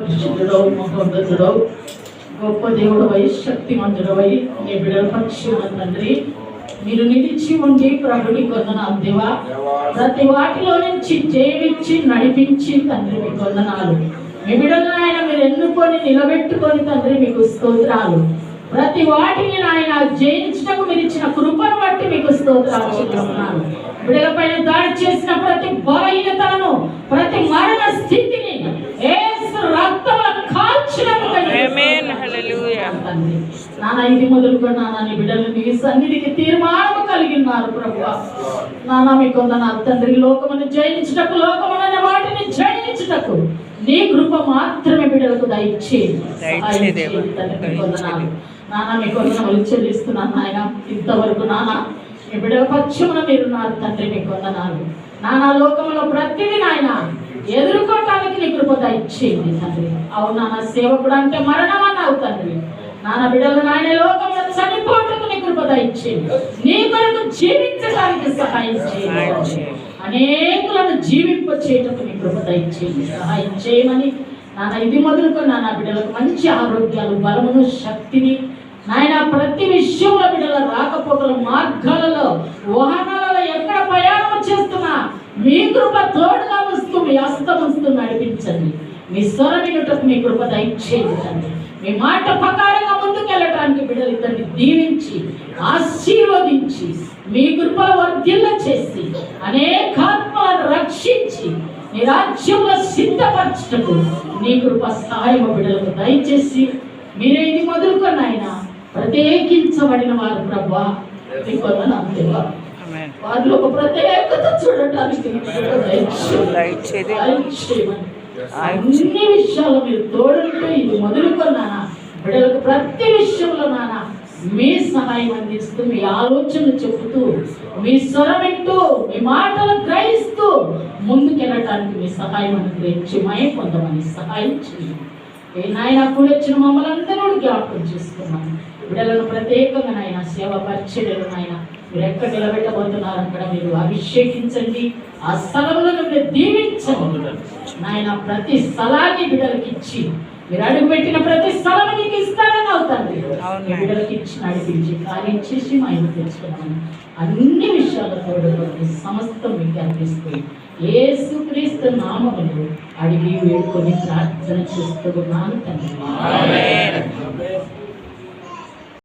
పరిశుద్ధుడవు, మహోన్నతుడవు, గొప్ప దేవుడవై, శక్తిమంతుడవై నీ బిడ్డల పక్షుల తండ్రి మీరు నిలిచి ఉండి ప్రభుని కొందనాలు దేవా. ప్రతి వాటిలో నుంచి జయమిచ్చి నడిపించి తండ్రి మీ కొందనాలు. మీ బిడ్డలను ఆయన మీరు ఎన్నుకొని నిలబెట్టుకొని తండ్రి మీకు స్తోత్రాలు. ప్రతి వాటిని ఆయన జయించటకు మీరు ఇచ్చిన కృపను బట్టి మీకు స్తోత్రాలు చెల్లిస్తున్నాను. బిడ్డల పైన దాడి చేసిన ప్రతి బలహీనతలను, ప్రతి మరణ స్థితిని యేసు రక్తంలో కాల్చినట్టు నాన్న ఇది మొదలుకొని నాన్న నీ బిడ్డలు నీ సన్నిధికి తీర్మానం కలిగి ఉన్నారు ప్రభువా. నాన్న మీ కొందనాలు తండ్రి. లోకమును జయించుటకు, లోకమున వాటిని జయించుటకు నీ కృప మాత్రమే బిడ్డలకు దయచేయండి. కొందనాలు నాన్న మీ కొందనములు చెల్లిస్తున్నాను నాయన. ఇంతవరకు నాన్న మీ బిడ్డల పక్షమున మీరున్నారు తండ్రి. మీ కొందనాలు నాన్న. లోకంలో ప్రతిదీ నాయన ఎదుర్కోవటానికి నీ కృప దయచేయండి తండ్రి. అవును నాన్న, సేవకుడు అంటే మరణం అన్నావు తండ్రి. నాన్న బిడ్డలు నాయన లోకంలో చనిపోవటకు నీ కృప దయచేయండి. నీ కొరకు జీవించడానికి సహాయం చేయండి. అనేకులను జీవింప చేయటకు నీ కృప దయచేయండి, సహాయం చేయమని నాన్న ఇది మొదలుకొని నాన్న బిడ్డలకు మంచి ఆరోగ్యాలు, బలమును, శక్తిని నాయన ప్రతి విషయంలో బిడ్డల రాకపోకల మార్గాలలో, వాహనాలలో ఎక్కడ ప్రయాణం చేస్తున్నా మీ కృప తోడుగా వస్తూ మీ హస్తం వస్తూ నడిపించండి. మీ స్వరం వినుటకు మీ కృప దయచేయండి. మీ మాట ప్రకారంగా ముందుకెళ్ళటానికి బిడ్డలు ఇద్దరిని దీవించి ఆశీర్వదించి మీ కృపలో వర్ధిల్ల చేసి అనేకాత్మలను రక్షించి నీ రాజ్యంలో సిద్ధపరచటకు నీ కృప సహాయం బిడ్డలకు దయచేసి మీరే ఇది మొదలుకొని ఆయన ప్రత్యేకించబడిన వారు ప్రభా. వారిలో ఒక ప్రత్యేకత చూడటానికి అన్ని విషయాలు మీరు తోడుంటూ ఇది మొదలుకొన్నానా బిడ్డలకు ప్రతి విషయంలో నాన్న మీ సహాయం అందిస్తూ, మీ ఆలోచనలు చెబుతూ, మీ స్వరం వింటూ, మీ మాటలు గ్రహిస్తూ ముందుకెళ్ళటానికి మీ సహాయం అనుగ్రహించి మయం పొందమని సహాయం చేయండి. నాయన కూడా వచ్చిన మమ్మల్ని అందరూ జ్ఞాపకం చేసుకున్నాను. బిడ్డలను ప్రత్యేకంగా నాయన సేవ పరిచర్యలు నాయన మీరు ఎక్కడ నిలబెట్టబోతున్నారు అక్కడ మీరు అభిషేకించండి. ఆ స్థలంలో మీరు దీవించండి నాయన. ప్రతి స్థలాన్ని బిడ్డలకి ఇచ్చి మీరు అడుగు పెట్టిన ప్రతి స్థలం నీకు ఇస్తారని అవుతారు. బిడ్డలకి ఇచ్చి నడిపించి కార్యం చేసి మా ఇంటి తెచ్చుకున్నామని అన్ని విషయాలతో సమస్తం మీకు అర్పిస్తుంది. యేసుక్రీస్తు నామములో అడిగి వేడుకొని ప్రార్థన చేస్తున్నాను తండ్రి.